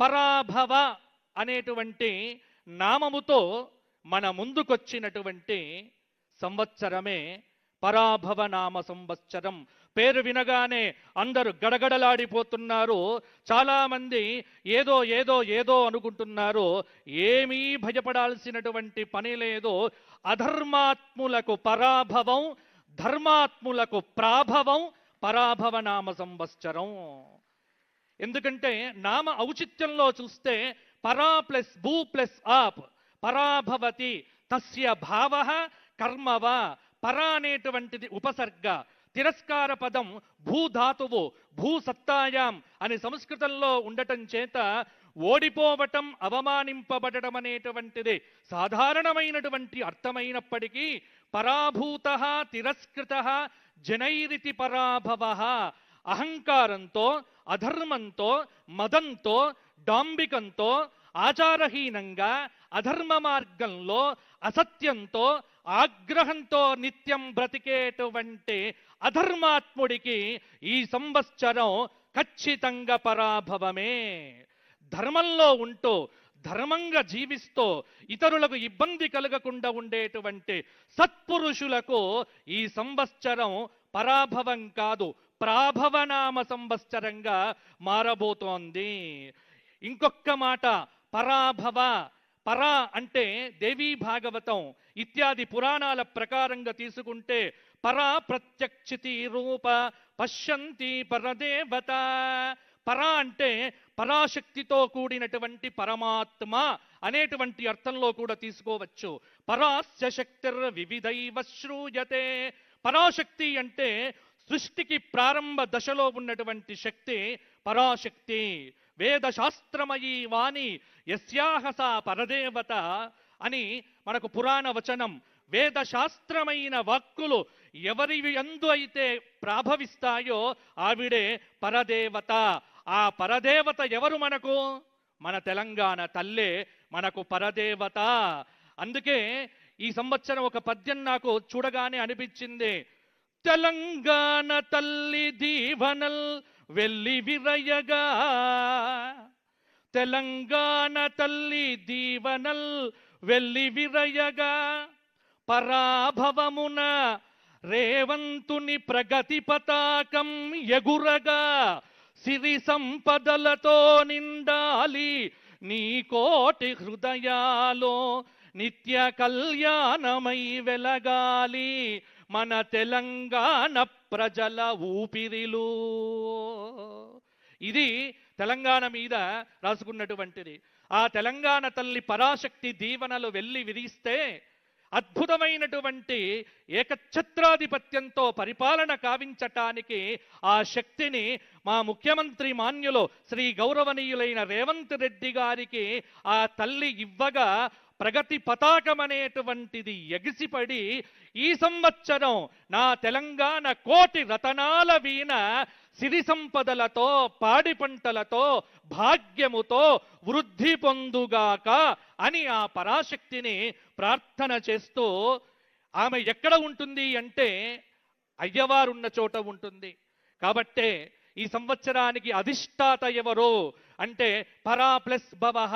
పరాభవ అనేటువంటి నామముతో మన ముందుకొచ్చినటువంటి సంవత్సరమే పరాభవ నామ సంవత్సరం. పేరు వినగానే అందరూ గడగడలాడిపోతున్నారు. చాలామంది ఏదో ఏదో ఏదో అనుకుంటున్నారు. ఏమీ భయపడాల్సినటువంటి పని లేదు. అధర్మాత్ములకు పరాభవం, ధర్మాత్ములకు ప్రాభవం పరాభవ నామ సంవత్సరం. ఎందుకంటే నామ ఔచిత్యంలో చూస్తే పరా ప్లస్ భూ ప్లస్ ఆప్ పరాభవతి తస్య భావ కర్మవ. పరా అనేటువంటిది ఉపసర్గ, తిరస్కార పదం భూధాతువు, భూసత్తాయాం అని సంస్కృతంలో ఉండటం చేత ఓడిపోవటం, అవమానింపబడటం అనేటువంటిది సాధారణమైనటువంటి అర్థమైనప్పటికీ పరాభూత తిరస్కృత జనైరితి పరాభవ. అహంకారంతో, అధర్మంతో, మదంతో, డాంబికంతో, ఆచారహీనంగా, అధర్మ మార్గంలో, అసత్యంతో, ఆగ్రహంతో నిత్యం బ్రతికేటువంటి అధర్మాత్ముడికి ఈ సంవత్సరం ఖచ్చితంగా పరాభవమే. ధర్మంలో ఉంటూ, ధర్మంగా జీవిస్తూ, ఇతరులకు ఇబ్బంది కలగకుండా ఉండేటువంటి సత్పురుషులకు ఈ సంవత్సరం పరాభవం కాదు, ప్రాభవనామ సంవత్సరంగా మారబోతోంది. ఇంకొక మాట, పరాభవ. పరా అంటే దేవీ భాగవతం ఇత్యాది పురాణాల ప్రకారంగా తీసుకుంటే పరా ప్రత్యక్షితి రూప పశ్యంతి పరదేవత. పరా అంటే పరాశక్తితో కూడినటువంటి పరమాత్మ అనేటువంటి అర్థంలో కూడా తీసుకోవచ్చు. పరాస్య శక్తిర్ వివిధైవ శ్రూయతే. పరాశక్తి అంటే సృష్టికి ప్రారంభ దశలో ఉన్నటువంటి శక్తి పరాశక్తి. వేదశాస్త్రమయీ వాణి యస్యాహసా పరదేవత అని మనకు పురాణ వచనం. వేదశాస్త్రమైన వాక్కులు ఎవరి యందు అయితే ప్రాభవిస్తాయో ఆవిడే పరదేవత. ఆ పరదేవత ఎవరు మనకు? మన తెలంగాణ తల్లే మనకు పరదేవత. అందుకే ఈ సంవత్సరం ఒక పద్యం నాకు చూడగానే అనిపించింది. తెలంగాణ తల్లి దీవనల్ వెల్లి విరయగా, తెలంగాణ తల్లి దీవనల్ వెల్లి విరయగా, పరాభవమున రేవంతుని ప్రగతి పతాకం ఎగురగా, సిరి సంపదలతో నిండాలి నీ కోటి హృదయాలో, నిత్య కళ్యాణమై వెలగాలి మన తెలంగాణ ప్రజల ఊపిరిలు. ఇది తెలంగాణ మీద రాసుకున్నటువంటిది. ఆ తెలంగాణ తల్లి పరాశక్తి దీవెనలు వెళ్ళి విరిస్తే అద్భుతమైనటువంటి ఏకఛత్రాధిపత్యంతో పరిపాలన కావించటానికి ఆ శక్తిని మా ముఖ్యమంత్రి మాన్యులు శ్రీ గౌరవనీయులైన రేవంత్ రెడ్డి గారికి ఆ తల్లి ఇవ్వగా ప్రగతి పతాకం అనేటువంటిది ఎగిసిపడి ఈ సంవత్సరం నా తెలంగాణ కోటి రతనాల వీణ సిరి సంపదలతో, పాడి పంటలతో, భాగ్యముతో వృద్ధి పొందుగాక అని ఆ పరాశక్తిని ప్రార్థన చేస్తూ, ఆమె ఎక్కడ ఉంటుంది అంటే అయ్యవారున్న చోట ఉంటుంది. కాబట్టే ఈ సంవత్సరానికి అధిష్టాత ఎవరు అంటే పరా ప్లస్ భవః,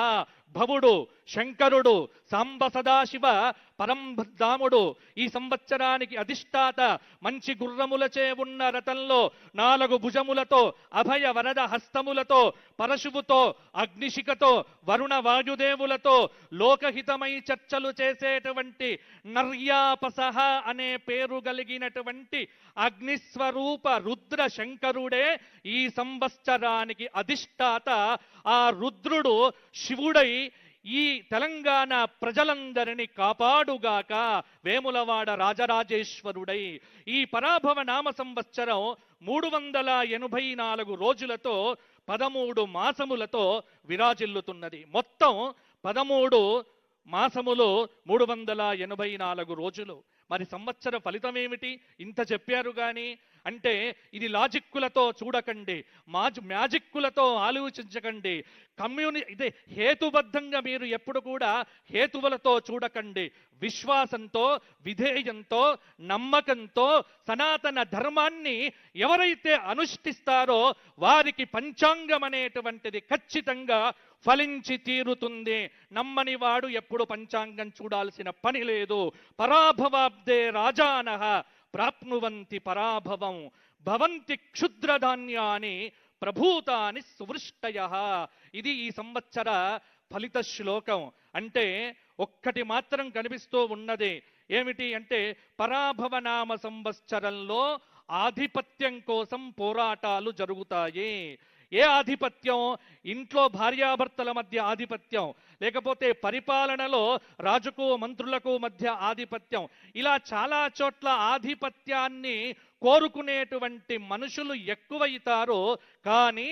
భవుడు శంకరుడు, సాంబ సదాశివ పరంధాముడు. ఈ సంవత్సరానికి అధిష్టాత మంచి గుర్రములచే ఉన్న రథంలో 4 భుజములతో, అభయ వరద హస్తములతో, పరశువుతో, అగ్నిశిఖతో, వరుణ వాయుదేవులతో లోకహితమై చర్చలు చేసేటువంటి నర్యాపసహ అనే పేరు కలిగినటువంటి అగ్నిస్వరూప రుద్ర శంకరుడే ఈ సంవత్సరానికి అధిష్టాత. ఆ రుద్రుడు శివుడై ఈ తెలంగాణ ప్రజలందరినీ కాపాడుగాక, వేములవాడ రాజరాజేశ్వరుడై. ఈ పరాభవ నామ సంవత్సరం 384 రోజులతో 13 మాసములతో విరాజిల్లుతున్నది. మొత్తం 13 మాసములు 384 రోజులు. మరి సంవత్సర ఫలితం ఏమిటి? ఇంత చెప్పారు కానీ అంటే ఇది లాజిక్కులతో చూడకండి, మ్యాజిక్కులతో ఆలోచించకండి, ఇదే హేతుబద్ధంగా మీరు ఎప్పుడు కూడా హేతువులతో చూడకండి. విశ్వాసంతో, విధేయంతో, నమ్మకంతో సనాతన ధర్మాన్ని ఎవరైతే అనుష్ఠిస్తారో వారికి పంచాంగం అనేటువంటిది ఖచ్చితంగా ఫలించి తీరుతుంది. నమ్మని వాడు ఎప్పుడు పంచాంగం చూడాల్సిన పని లేదు. పరాభవాబ్దే రాజానః ప్రాప్నువంతి పరాభవం భవంతి క్షుద్రధాన్యాని ప్రభూతాని సువృష్టయః. ఇది ఈ సంవత్సర ఫలిత శ్లోకం. అంటే ఒక్కటి మాత్రం కనిపిస్తూ ఉన్నది. ఏమిటి అంటే పరాభవనామ సంవత్సరంలో ఆధిపత్యం కోసం పోరాటాలు జరుగుతాయి. ఏ ఆధిపత్యం? ఇంట్లో భార్యాభర్తల మధ్య ఆధిపత్యం, లేకపోతే పరిపాలనలో రాజుకు మంత్రులకు మధ్య ఆధిపత్యం. ఇలా చాలా చోట్ల ఆధిపత్యాన్ని కోరుకునేటువంటి మనుషులు ఎక్కువైతారో, కానీ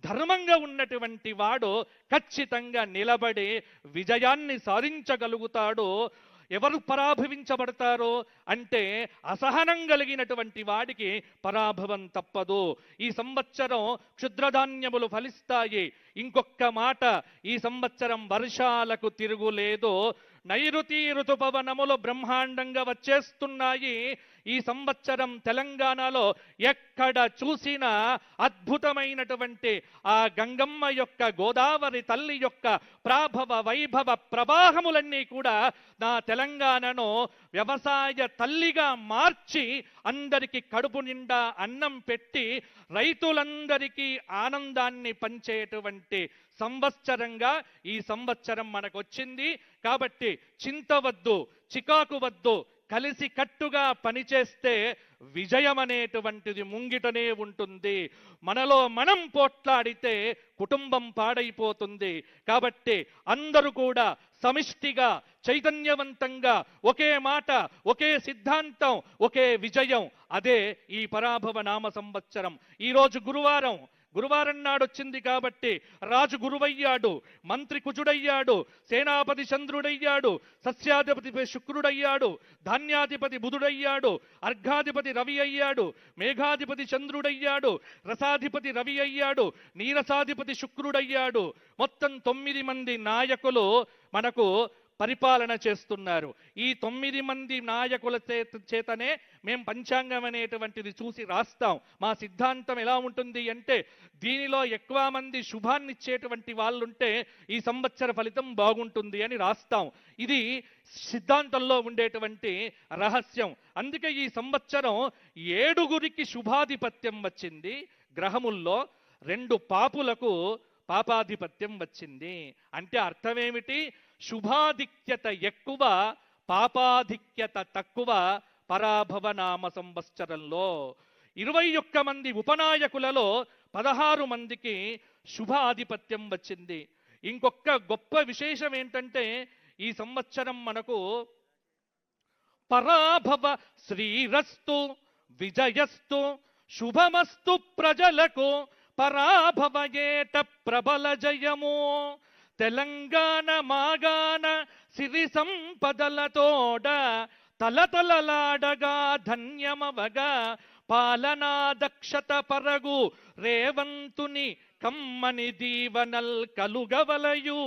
ధర్మంగా ఉన్నటువంటి వాడు ఖచ్చితంగా నిలబడి విజయాన్ని సాధించగలుగుతాడు. ఎవరు పరాభవించబడతారో అంటే అసహనం కలిగినటువంటి వాడికి పరాభవం తప్పదు. ఈ సంవత్సరం క్షుద్రధాన్యములు ఫలిస్తాయి. ఇంకొక మాట, ఈ సంవత్సరం వర్షాలకు తిరుగులేదు. నైరుతి ఋతుపవనములు బ్రహ్మాండంగా వచ్చేస్తున్నాయి. ఈ సంవత్సరం తెలంగాణలో ఎక్కడ చూసినా అద్భుతమైనటువంటి ఆ గంగమ్మ యొక్క, గోదావరి తల్లి యొక్క ప్రాభవ వైభవ ప్రవాహములన్నీ కూడా నా తెలంగాణను వ్యవసాయ తల్లిగా మార్చి అందరికీ కడుపు నిండా అన్నం పెట్టి రైతులందరికీ ఆనందాన్ని పంచేటువంటి సంవత్సరంగా ఈ సంవత్సరం మనకు వచ్చింది. కాబట్టి చింతవద్దు, చికాకు వద్దు, కలిసి కట్టుగా పనిచేస్తే విజయం అనేటువంటిది ముంగిటనే ఉంటుంది. మనలో మనం పోట్లాడితే కుటుంబం పాడైపోతుంది. కాబట్టి అందరూ కూడా సమిష్టిగా, చైతన్యవంతంగా, ఒకే మాట, ఒకే సిద్ధాంతం, ఒకే విజయం. అదే ఈ పరాభవ నామ సంవత్సరం. ఈరోజు గురువారం నాడు వచ్చింది కాబట్టి రాజు గురువయ్యాడు, మంత్రి కుజుడయ్యాడు, సేనాపతి చంద్రుడయ్యాడు, సస్యాధిపతి శుక్రుడయ్యాడు, ధాన్యాధిపతి బుధుడయ్యాడు, అర్ఘాధిపతి రవి అయ్యాడు, మేఘాధిపతి చంద్రుడయ్యాడు, రసాధిపతి రవి అయ్యాడు, నీరసాధిపతి శుక్రుడయ్యాడు. మొత్తం 9 మంది నాయకులు మనకు పరిపాలన చేస్తున్నారు. ఈ 9 మంది నాయకుల చేతనే మేము పంచాంగం అనేటువంటిది చూసి రాస్తాం. మా సిద్ధాంతం ఎలా ఉంటుంది అంటే, దీనిలో ఎక్కువ మంది శుభాన్ని ఇచ్చేటువంటి వాళ్ళుంటే ఈ సంవత్సర ఫలితం బాగుంటుంది అని రాస్తాం. ఇది సిద్ధాంతంలో ఉండేటువంటి రహస్యం. అందుకే ఈ సంవత్సరం 7గురికి శుభాధిపత్యం వచ్చింది గ్రహముల్లో, 2 పాపులకు పాపాధిపత్యం వచ్చింది. అంటే అర్థమేమిటి? శుభాధిక్యత ఎక్కువ, పాపాధిక్యత తక్కువ పరాభవ నామ సంవత్సరంలో. 21 మంది ఉపనాయకులలో 16 మందికి శుభ ఆధిపత్యం వచ్చింది. ఇంకొక గొప్ప విశేషం ఏంటంటే, ఈ సంవత్సరం మనకు పరాభవ శ్రీరస్తు విజయస్తు శుభమస్తు ప్రజలకు పరాభవయేట ప్రబల జయము. తెలంగాణ మాగాన సిరి సంపదలతోడ తలతలలాడగా ధన్యమవగా పాలనా దక్షత పరగు రేవంతుని కమ్మని దీవనల్ కలుగవలయు.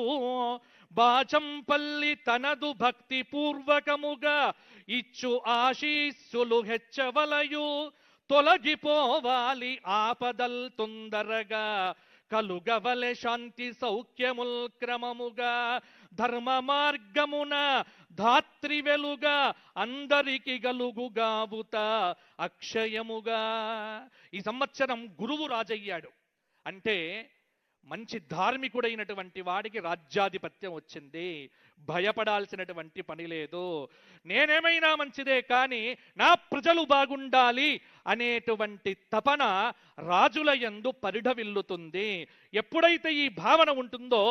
బాచంపల్లి తనదు భక్తి పూర్వకముగా ఇచ్చు ఆశీస్సులు హెచ్చవలయు. తొలగిపోవాలి ఆపదల్ తొందరగా కలుగవలె శాంతి సౌఖ్యముల్ క్రమముగా. ధర్మ మార్గమున ధాత్రి వెలుగా అందరికి గలుగుగావుత అక్షయముగా. ఈ సంవత్సరం గురువు రాజయ్యాడు అంటే మంచి ధార్మికుడైనటువంటి వాడికి రాజ్యాధిపత్యం వచ్చింది. భయపడాల్సినటువంటి పని లేదు. నేనేమైనా మంచిదే కానీ నా ప్రజలు బాగుండాలి అనేటువంటి తపన రాజుల యందు పరిఢవిల్లుతుంది. ఎప్పుడైతే ఈ భావన ఉంటుందో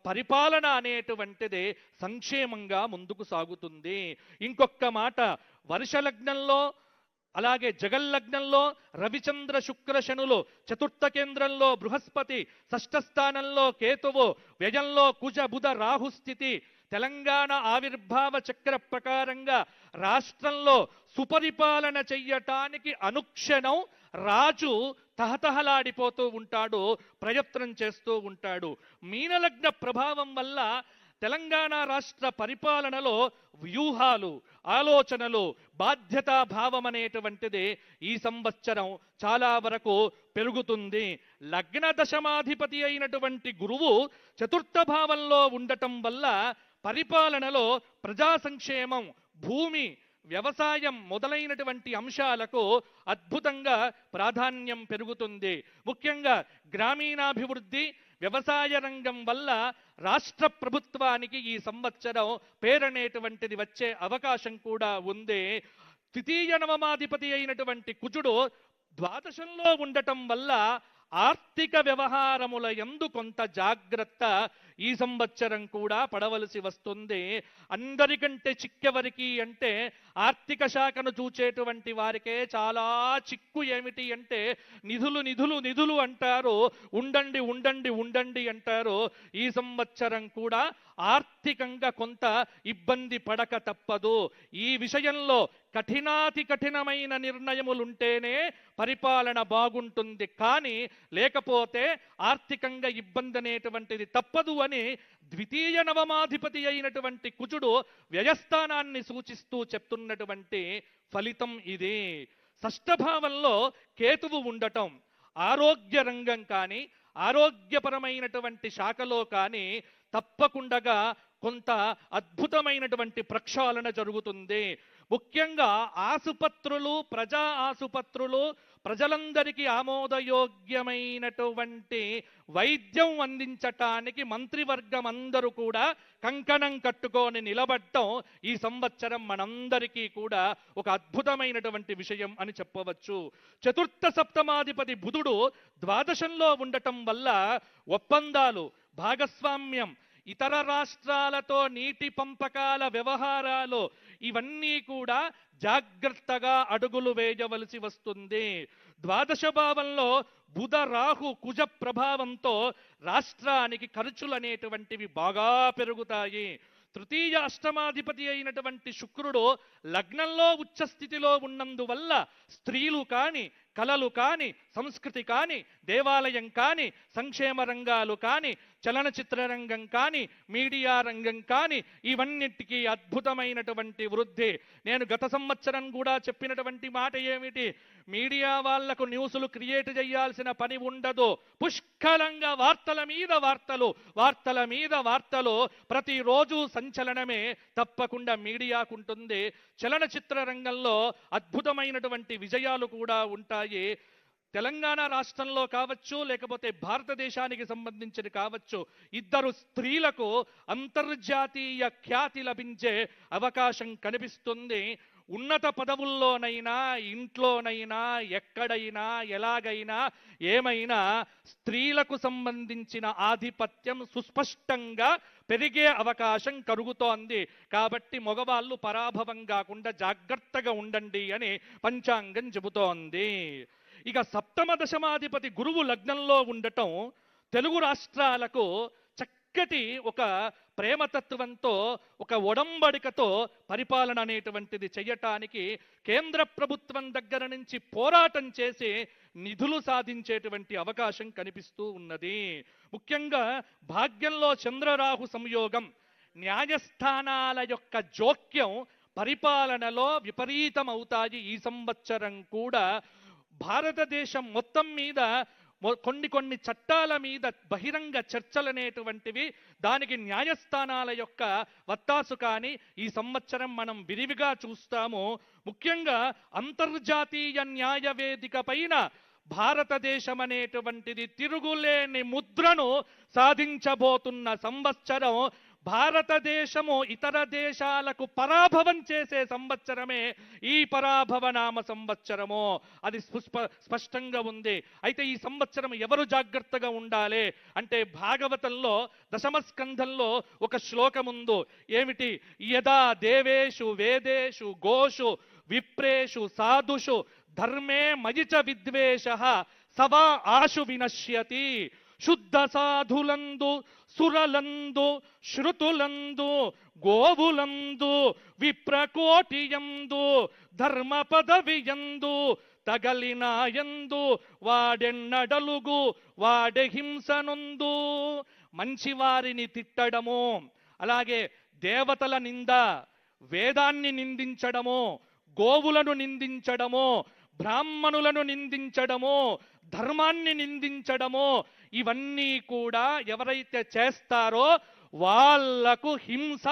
పరిపాలన అనేటువంటిది సంక్షేమంగా ముందుకు సాగుతుంది. ఇంకొక మాట, వర్షలగ్నంలో అలాగే జగల్లగ్నంలో రవిచంద్ర శుక్ర శనులు, చతుర్థ కేంద్రంలో బృహస్పతి, షష్ఠ స్థానంలో కేతువు, వ్యయంలో కుజ బుధ రాహు స్థితి, తెలంగాణ ఆవిర్భావ చక్ర ప్రకారంగా రాష్ట్రంలో సుపరిపాలన చెయ్యటానికి అనుక్షణం రాజు తహతహలాడిపోతూ ఉంటాడు, ప్రయత్నం చేస్తూ ఉంటాడు. మీనలగ్న ప్రభావం వల్ల తెలంగాణ రాష్ట్ర పరిపాలనలో వ్యూహాలు, ఆలోచనలు, బాధ్యతాభావం అనేటువంటిది ఈ సంవత్సరం చాలా వరకు పెరుగుతుంది. లగ్న దశమాధిపతి అయినటువంటి గురువు చతుర్థ భావంలో ఉండటం వల్ల పరిపాలనలో ప్రజా సంక్షేమం, భూమి, వ్యవసాయం మొదలైనటువంటి అంశాలకు అద్భుతంగా ప్రాధాన్యం పెరుగుతుంది. ముఖ్యంగా గ్రామీణాభివృద్ధి, వ్యవసాయ రంగం వల్ల రాష్ట్ర ప్రభుత్వానికి ఈ సంవత్సరం పేరనేటువంటిది వచ్చే అవకాశం కూడా ఉంది. ద్వితీయ నవమాధిపతి అయినటువంటి కుజుడు ద్వాదశంలో ఉండటం వల్ల ఆర్థిక వ్యవహారముల యందు కొంత జాగ్రత్త ఈ సంవత్సరం కూడా పడవలసి వస్తుంది. అందరికంటే చిక్కెవరికి అంటే ఆర్థిక శాఖను చూచేటువంటి వారికే చాలా చిక్కు. ఏమిటి అంటే నిధులు నిధులు నిధులు అంటారు, ఉండండి ఉండండి ఉండండి అంటారు. ఈ సంవత్సరం కూడా ఆర్థికంగా కొంత ఇబ్బంది పడక తప్పదు. ఈ విషయంలో కఠినాతి కఠినమైన నిర్ణయములుంటేనే పరిపాలన బాగుంటుంది, కానీ లేకపోతే ఆర్థికంగా ఇబ్బంది అనేటువంటిది తప్పదు అని ద్వితీయ నవమాధిపతి అయినటువంటి కుజుడు వ్యయస్థానాన్ని సూచిస్తూ చెప్తున్నటువంటి ఫలితం ఇది. షష్ఠభావంలో కేతువు ఉండటం ఆరోగ్య రంగం కానీ ఆరోగ్యపరమైనటువంటి శాఖలో కానీ తప్పకుండా కొంత అద్భుతమైనటువంటి ప్రక్షాళన జరుగుతుంది. ముఖ్యంగా ఆసుపత్రులు, ప్రజా ఆసుపత్రులు, ప్రజలందరికీ ఆమోదయోగ్యమైనటువంటి వైద్యం అందించటానికి మంత్రివర్గం అందరూ కూడా కంకణం కట్టుకొని నిలబడటం ఈ సంవత్సరం మనందరికీ కూడా ఒక అద్భుతమైనటువంటి విషయం అని చెప్పవచ్చు. చతుర్థ సప్తమాధిపతి బుధుడు ద్వాదశంలో ఉండటం వల్ల ఒప్పందాలు, భాగస్వామ్యం, ఇతర రాష్ట్రాలతో నీటి పంపకాల వ్యవహారాలు ఇవన్నీ కూడా జాగ్రత్తగా అడుగులు వేయవలసి వస్తుంది. ద్వాదశ భావంలో బుధ రాహు కుజ ప్రభావంతో రాష్ట్రానికి ఖర్చులు అనేటువంటివి బాగా పెరుగుతాయి. తృతీయ అష్టమాధిపతి అయినటువంటి శుక్రుడు లగ్నంలో ఉచ్చస్థితిలో ఉన్నందువల్ల స్త్రీలు కాని, కళలు కాని, సంస్కృతి కాని, దేవాలయం కాని, సంక్షేమ రంగాలు కాని, చలనచిత్ర రంగం కాని, మీడియా రంగం కాని ఇవన్నిటికీ అద్భుతమైనటువంటి వృద్ధి. నేను గత సంవత్సరం కూడా చెప్పినటువంటి మాట ఏమిటి, మీడియా వాళ్లకు న్యూస్లు క్రియేట్ చేయాల్సిన పని ఉండదు. పుష్కలంగా వార్తల మీద వార్తలు, వార్తల మీద వార్తలు, ప్రతిరోజు సంచలనమే తప్పకుండా మీడియాకుంటుంది. చలనచిత్ర రంగంలో అద్భుతమైనటువంటి విజయాలు కూడా ఉంటాయి. తెలంగాణ రాష్ట్రంలో కావచ్చు, లేకపోతే భారతదేశానికి సంబంధించిన కావచ్చు, ఇద్దరు స్త్రీలకు అంతర్జాతీయ ఖ్యాతి లభించే అవకాశం కనిపిస్తుంది. ఉన్నత పదవుల్లోనైనా, ఇంట్లోనైనా, ఎక్కడైనా, ఎలాగైనా, ఏమైనా స్త్రీలకు సంబంధించిన ఆధిపత్యం సుస్పష్టంగా పెరిగే అవకాశం కలుగుతోంది. కాబట్టి మగవాళ్ళు పరాభవం కాకుండా జాగ్రత్తగా ఉండండి అని పంచాంగం చెబుతోంది. ఇక సప్తమ దశమాధిపతి గురువు లగ్నంలో ఉండటం తెలుగు రాష్ట్రాలకు చక్కటి ఒక ప్రేమతత్వంతో, ఒక ఒడంబడికతో పరిపాలన అనేటువంటిది చేయటానికి కేంద్ర ప్రభుత్వం దగ్గర నుంచి పోరాటం చేసి నిధులు సాధించేటువంటి అవకాశం కనిపిస్తూ ఉన్నది. ముఖ్యంగా భాగ్యంలో చంద్రరాహు సంయోగం, న్యాయస్థానాల యొక్క జోక్యం పరిపాలనలో విపరీతం అవుతాయి. ఈ సంవత్సరం కూడా భారతదేశం మొత్తం మీద కొన్ని చట్టాల మీద బహిరంగ చర్చలనేటువంటివి, దానికి న్యాయస్థానాల యొక్క వత్తాసు కానీ ఈ సంవత్సరం మనం విరివిగా చూస్తాము. ముఖ్యంగా అంతర్జాతీయ న్యాయవేదిక పైన భారతదేశం అనేటువంటిది తిరుగులేని ముద్రను సాధించబోతున్న సంవత్సరం. భారతదేశము ఇతర దేశాలకు పరాభవం చేసే సంవత్సరమే ఈ పరాభవ నామ సంవత్సరము. అది స్పష్టంగా ఉంది. అయితే ఈ సంవత్సరం ఎవరు జాగ్రత్తగా ఉండాలి అంటే భాగవతంలో దశమ స్కంధంలో ఒక శ్లోకముందు. ఏమిటి? యదా దేవేషు వేదేషు గోషు విప్రేషు సాధుషు ధర్మే మయిచ విద్వేష సవా ఆశు వినశ్యతి. శుద్ధ సాధులందు సురలందు శృతులందు గోవులందు విప్రకోటియందు ధర్మ పదవియందు తగలినాయందు వాడెన్నడలుగు వాడె హింసనుందు. మంచివారిని తిట్టడము, అలాగే దేవతల నింద, వేదాన్ని నిందించడము, గోవులను నిందించడము, బ్రాహ్మణులను నిందించడము, ధర్మాన్ని నిందించడము, ఇవన్నీ కూడా ఎవరైతే చేస్తారో వాళ్లకు హింస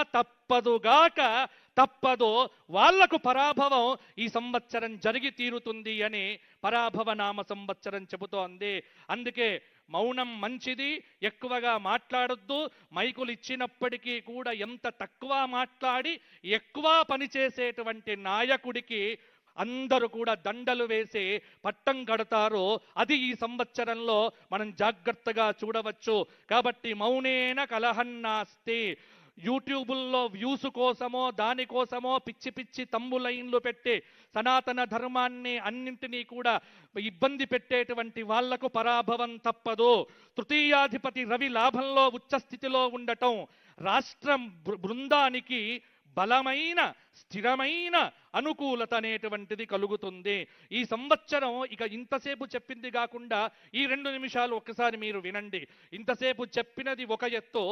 తప్పదో, వాళ్లకు పరాభవం ఈ సంవత్సరం జరిగి తీరుతుంది అని పరాభవ నామ సంవత్సరం చెబుతోంది. అందుకే మౌనం మంచిది, ఎక్కువగా మాట్లాడొద్దు. మైకులు ఇచ్చినప్పటికీ కూడా ఎంత తక్కువ మాట్లాడి ఎక్కువ పనిచేసేటువంటి నాయకుడికి అందరూ కూడా దండలు వేసి పట్టం కడతారో అది ఈ సంవత్సరంలో మనం జాగ్రత్తగా చూడవచ్చు. కాబట్టి మౌనేన కలహన్నాస్తి. యూట్యూబుల్లో వ్యూస్ కోసమో దానికోసమో పిచ్చి పిచ్చి తమ్ములైన్లు పెట్టి సనాతన ధర్మాన్ని అన్నింటినీ కూడా ఇబ్బంది పెట్టేటువంటి వాళ్లకు పరాభవం తప్పదు. తృతీయాధిపతి రవి లాభంలో ఉచ్చస్థితిలో ఉండటం రాష్ట్రం బృందానికి బలమైన స్థిరమైన అనుకూలత అనేటువంటిది కలుగుతుంది. ఈ సంవత్సరం ఇక ఇంతసేపు చెప్పింది కాకుండా ఈ 2 నిమిషాలు ఒక్కసారి మీరు వినండి. ఇంతసేపు చెప్పినది ఒక ఎత్తు,